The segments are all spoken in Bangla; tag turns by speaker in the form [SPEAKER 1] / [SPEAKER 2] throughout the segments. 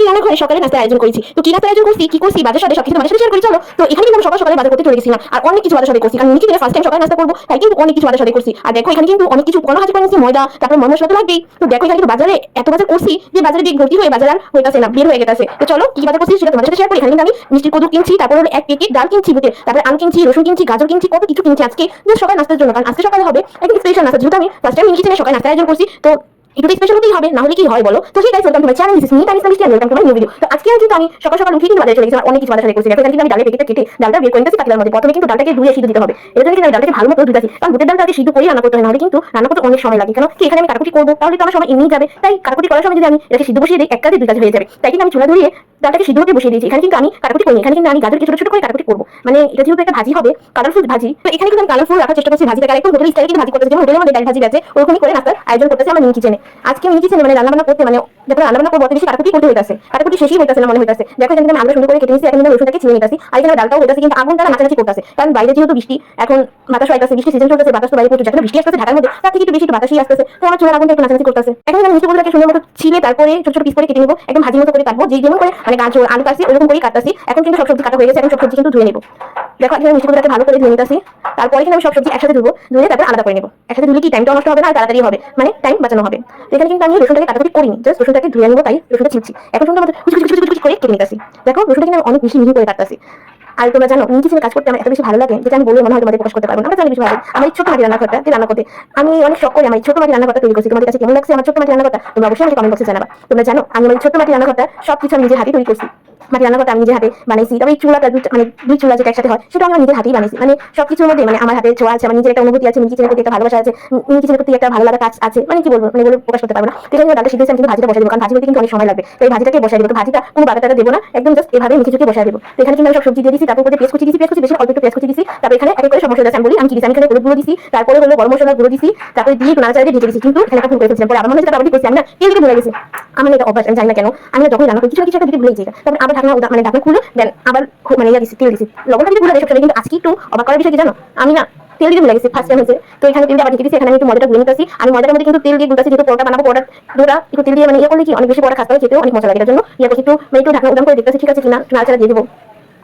[SPEAKER 1] রান্নাঘরে সকালে নাস্তার আয়োজন করেছি। তো কি নাস্তার আয়োজন করছি, কি করছি, বাজার সাথে সবকিছু তোমাদের সাথে শেয়ার করি চলো। তো এখানে কিন্তু আমি সকাল সকালে বাজার করতে চলে গেছিলাম, আর অনেক কিছু বাজার সাথে করছি, কারণ নিচে ফার্স্ট টাইম সকালে নাস্তা করবো, তাই কিন্তু অনেক কিছু বাজার সাথে করছি। আর দেখো এখানে কিন্তু অনেক কিছু উপকরণ হাজির করে নিয়েছি, ময়দা, তারপর মশলা তো লাগবেই। তো দেখো এখানে কিন্তু বাজারে এত বাজার করছি যে বাজারে দিক ভর্তি হয়ে বাজার আর হইতাছে না, বের হয়ে গেছে। তো চলো কি বাজার করছি সেটা তোমাদের সাথে শেয়ার করি। এখানে কিন্তু আমি মিষ্টির কদু কিনছি, তারপর হলো 1 প্যাকেট ডাল কিনছি বুটে, তারপর আলু কিনছি, রসুন কিনছি, গাজর কিনছি, কত কিছু কিনছি আজকে যে সকাল নাস্তার জন্য, কারণ আজকে সকালে হবে একদম স্পেশাল নাস্তা, যেহেতু আমি ফার্স্ট টাইম কিচেনে সকাল নাস্তা আয়োজন করছি। তো একটু স্পেশাল হতেই হবে, না হলে কি হয় বলো। তো সেই guys, welcome to my channel, this is me Tanisha Mishti, welcome to my new video. তো আজকে কিন্তু আমি সকাল সকাল উঠে কিন্তু বাজারে চলে গেছি, অনেক কিছু বাজার সাথে করছি। দেখো এখানে কিন্তু আমি ডালের প্যাকেটটা কেটে ডালটা বের করে নিতেছি পাতিলার মধ্যে। প্রথমে কিন্তু ডালটাকে ধুয়ে সিদ্ধ দিতে হবে, এর জন্য কিন্তু আমি ডালটাকে ভালো মতো ধুইতাছি, কারণ বুটের ডালটা আগে সিদ্ধ করে রান্না করতে হয়, নাহলে কিন্তু রান্না করতে অনেক সময় লাগে। কেন কি এখানে আমি কাটাকুটি করবো, তাহলে তো আমার সময় এমনিই যাবে। তাই কাটাকুটি করার সময় যদি আমি এটাকে সিদ্ধ বসিয়ে দিই, এক কাজে দুই কাজ হয়ে যাবে। তাই কিন্তু আমি চুলা ধরিয়ে ডালটাকে সিদ্ধ হতে বসিয়ে দিয়েছি। এখানে কিন্তু আমি কাটাকুটি করিনি, এখানে কিন্তু আমি গাজরকে ছোট ছোট করে কাটাকুটি করবো, মানে এটা যেহেতু একটা ভাজি হবে, কালারফুল ভাজি। তো এখানে কিন্তু আমি কালারফুল রাখার চেষ্টা করছি ভাজিটাকে, একদম হোটেল স্টাইলে কিন্তু ভাজি করতেছি, যেমন হোটেলের মধ্যে ডাল ভাজি আছে ওরকমই করে নাস্তার আয়োজন করতেছি আমার মিনি কিচেনে। আজকে মিনি কিচেনে মানে রান্না বান্না করতে, মানে যখন রান্না বান্না করবো অত বেশি কাটাকুটি করতে হইতাছে, কাটাকুটি শেষই হইতাছে না মনে হইতাছে। দেখো এখানে আমি আলু সুন্দর করে কেটে নিচ্ছি, এখন রসুনটাকে ছিঁড়ে নিতেছি, আর এখানে ডালটাও হইতাছে, কিন্তু আগুন তারা নাচানাচি করতেছে, কারণ বাইরে যেহেতু বৃষ্টি, এখন বাতাস হইতাছে, বৃষ্টি সিজন চলতেছে, বাতাস তো বাইরে প্রচুর, যখন বৃষ্টি আসতেছে ঢাকার মধ্যে তার থেকে একটু বেশি বাতাসই আসতেছে, তো আমার চুলার আগুনটা একটু নাচানাচি করতেছে। এখন আমি মিষ্টি কদুটাকে সুন্দর মতো ছিলে তারপরে ছোট ছোট পিস করে কেটে নেবো, একদম ভাজির মতো করে কাটবো, যেই যেমন করে মানে গাজর আলু কাটছি ওরকম করেই কাটতেছি। এখন কিন্তু সব সবজি কাটা হয়ে গেছে, এখন সব সবজি কিন্তু ধুয়ে নেবো। দেখো এখানে মিষ্টি কদুটাকে ভালো করে ধুয়ে নিতেছি, তারপরে এখানে আমি সব সবজি একসাথে ধুবো, ধুয়ে তারপর আলাদা করে নেবো। একসাথে ধুলে কি টাইমটা নষ্ট হবে না, আর তাড়াতাড়ি হবে, মানে টাইম বাঁচানো হবে। তো এখানে কিন্তু আমি রসুনটাকে কাটাকুটি করিনি, জাস্ট রসুনটাকে ধুয়ে নেবো, তাই রসুনটা ছিঁড়ছি। এখন সুন্দর মতো কুচি কুচি কুচি কুচি করে কেটে নিতেছি। দেখো রসুনটা কিন্তু অনেক বেশি মিহি করে কাটতেছি। আর তোমরা জানো মিনি কিচেনে কাজ করতে আমার এত বেশি ভালো লাগে, যেটা আমি বলে মনে হয় তোমাদের প্রকাশ করতে পারবো না। আমার জানি বেশি ভালো আমার এই ছোট মাটি রান্নাঘরটা রান্না করতে, আমি অনেক শখ করে আমার ছোট মাটি রান্নাঘরটা তৈরি করছি। তোমাদের কাছে কেমন লাগছে আমার ছোট মাটি রান্নাঘরটা, তোমরা অবশ্যই আমাকে কমেন্ট বক্সে জানাবা। তোমরা জানো আমি আমার ছোট মাটি রান্নাঘরটা সবকিছু আমি নিজের হাতে তৈরি করছি, মাটি রান্নাঘরটা আমি নিজের হাতে বানাইছি। তবে এই চুলাটা মানে দুই চুলা যেটা একসাথে হয় সেটা আমি নিজের হাতেই বানাইছি, মানে সবকিছুর মধ্যে মানে আমার হাতে ছোঁয়া আছে, আমার নিজের একটা অনুভূতি আছে, মিনি কিচেনের প্রতি একটা ভালোবাসা আছে, মিনি কিচেনের প্রতি একটা ভালো লাগা কাজ আছে, মানে কি বলবো, মানে বলে প্রকাশ করতে পারবো না। তো এখানে ডালটা সিদ্ধেছি, আমি কিন্তু ভাজিটা বসাই দেবো, কারণ ভাজি হতে কিন্তু অনেক সময় লাগবে, তো এই ভাজিটাকে বসাই দেবো। তো ভাজিটা কোনো বাগাটাটা দেবো না, একদম জাস্ট এভাবে মিশে চুকে বসাই দেবো। তো এখানে কিন্তু আমি সব সবজি দিয়ে দিচ্ছি, তারপর পেঁয়াজ কুচি দিচ্ছি, পেঁয়াজ কুচি বেশি অল্প একটু পেঁয়াজ কুচি দিচ্ছি, তারপর এখানে এক এক করে সব মশলা আমি বলি আমি কি দিচ্ছি। আমি এখানে হলুদ গুঁড়ো দিচ্ছি, তারপরে হলো গরম মশলা গুঁড়ো দিচ্ছি, তারপরে দিয়ে নাড়াচাড়া দিয়ে ঢেকে দিচ্ছি। কিন্তু এখানে একটা ভুল করে ফেলছিলাম, পরে আবার মনে হচ্ছে আবার করছি আমি না, তেল দিতে ভুলে গেছি। আমার এটা অভ্যাস, আমি জানি না কেন, আমি যখন রান্না করি কিছু না কিছু একটা দিতে ভুলে যাই, তারপর আবার ঢাকনা মানে ঢাকনা খুলে দেন আবার মানে ইয়া দিচ্ছি, তেল দিচ্ছি, লবণটা দিতে ভুলে যাই সবসময়। কিন্তু আজকে একটু অবাক করার বিষয় কি জানো, আমি না তেল দিয়ে ভুলে গেছি ফার্স্ট টাইম হয়েছে। তো এখানে তেল দিয়ে আবার ঢেকে দিচ্ছি, এখানে আমি একটু ময়দাটা গুলে নিতেছি। আমি ময়দার মধ্যে কিন্তু তেল দিয়ে গুলতেছি, যেহেতু পরোটা বানাবো, পরোটা ডোরা একটু তেল দিয়ে মানে ইয়ে করলে কি অনেক বেশি পরোটা খাতে খেতেও অনেক মজা লাগে, এর জন্য ইয়ে করছি। একটু মানে একটু ঢাকনা উদাম করে দেখতেছি ঠিক আছে কিনা, নাড়াচাড়া দিয়ে দেবো,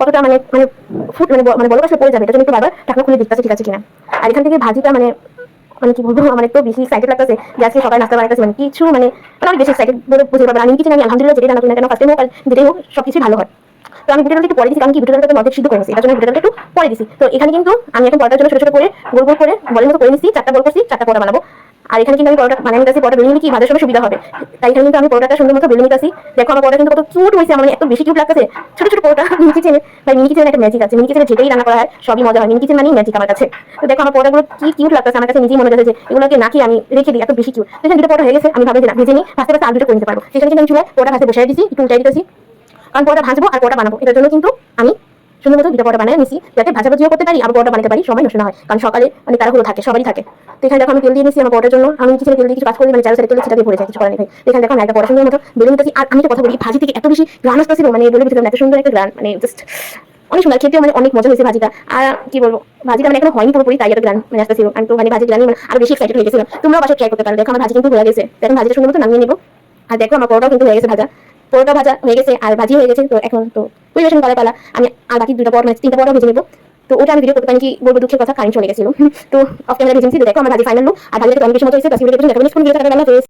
[SPEAKER 1] কতটা মানে মানে ফুট মানে বড় কাছে পড়ে যাবে, এটা জন্য একটু বারবার ঢাকনা খুলে দেখতেছি ঠিক আছে কিনা। আর এখান থেকে ভাজিটা মানে মানে কি বলবো, আমার একটু বেশি এক্সাইটেড লাগতেছে যে আজকে সকালে নাস্তা বানাইতেছি, মানে কিছু মানে অনেক বেশি এক্সাইটেড বলে বুঝতে পারবেন। আমি কিছু আমি আলহামদুলিল্লাহ যেটা রান্না করি না কেন, ফার্স্ট টাইম হোক আর যেটাই হোক সবকিছু ভালো হয়। তো আমি বুটের ডালটা একটু পরে দিচ্ছি, কারণ কি বুটের ডালটা অর্ধেক সিদ্ধ করে নিচ্ছি, এটার জন্য বুটের ডালটা একটু পরে দিচ্ছি। তো এখানে কিন্তু আমি এখন পরোটার জন্য ছোট ছোট করে গোল গোল করে বলের মতো করে নিচ্ছি, 4টা বল করছি, 4টা পরোটা বানাবো। আর এখানে কিন্তু আমি পরোটা বানিয়ে নিতেছি, পরোটা বেলে নিলে কি ভাজার সময় সুবিধা হবে, তাই এখানে কিন্তু আমি পরোটাটা সুন্দর মতো বেলে নিতেছি। দেখো আমার পরোটা কিন্তু কত কিউট হয়েছে, আমার এত বেশি কিউট লাগতেছে। ছোট ছোট পরোটা মিনি কিচেনে, ভাই মিনি কিচেনে একটা ম্যাজিক আছে, মিনি কিচেনে যেটাই রান্না করা হয় সবই মজা হয়, মিনি কিচেন মানেই ম্যাজিক আমার কাছে। তো দেখো আমার পরোটাগুলো কি কিউট লাগতেছে, আমার কাছে নিজেই মনে হচ্ছে যে এগুলোকে নাকি আমি রেখে দিই, এত বেশি কিউট। এখানে দুটো পরোটা হয়ে গেছে, আমি ভাবি যে না ভেজে নিই, ভাজতে ভাজতে আলু দুটো করে নিতে পারবো। সেখানে কিন্তু আমি চুলায় পরোটা ভাজতে বসাই দিচ্ছি, একটু উল্টাই দিতেছি, কারণ পরোটা ভাজবো আর পরোটা বানাবো, এটার জন্য কিন্তু আমি সুন্দর মতো দুটো পরোটা বানিয়ে নিছি, যাতে ভাজাভাজিও করতে পারি আবার পরোটা বানাতে পারি, সময় নষ্ট না হয়, কারণ সকালে মানে তাড়াহুড়ো থাকে, সবারই থাকে। তো এখানে দেখো আমি তেল দিয়ে নিচ্ছি আমার পরোটার জন্য, আমি কিচেনে তেল দিয়ে কিছু কাজ করি, মানে চার সাইডে তেল সেটা দিয়ে ভরে যায়, কিছু করার নেই। এখানে দেখো আমি একটা পরোটা সুন্দর মতো বেলে নিতেছি। আর আমি তো কথা বলি ভাজি থেকে এত বেশি গ্রান আসতেছিল, মানে বলে দিতে এত সুন্দর একটা গ্রান, মানে জাস্ট অনেক সুন্দর খেতেও, মানে অনেক মজা হয়েছে ভাজিটা। আর কি বলবো, ভাজিটা মানে এখনো হয়নি পুরোপুরি, তাই এত গ্রান মানে আসতেছিল, আমি তো মানে ভাজি গ্রানি মানে আরো বেশি এক্সাইটেড হয়ে গেছিলাম। তোমরাও বাসায় ট্রাই করতে পারো। দেখো আমার ভাজি কিন্তু হয়ে গেছে, এখন ভাজিটা সুন্দর মতো নামিয়ে নেবো। আর দেখো আমার পরোটাও কিন্তু হয়ে গেছে ভাজা, পরোটা ভাজা হয়ে গেছে আর ভাজি হয়ে গেছে। তো এখন তো পরিবেশন করার পালা, আমি আর বাকি দুটো পরোটা মানে 3টা পরোটা ভেজে নেবো। তো ওটা আমি ভিডিও করতে পারি কি বলবো, দুঃখের কথা কারেন্ট চলে গেছিল। তো অফ ক্যামেরা ভেজেছি। তো দেখো আমার ভাজি ফাইনাল লুক, আর ভাজিটা অনেক বেশি মজা হয়েছে। 10 মিনিটের জন্য দেখো,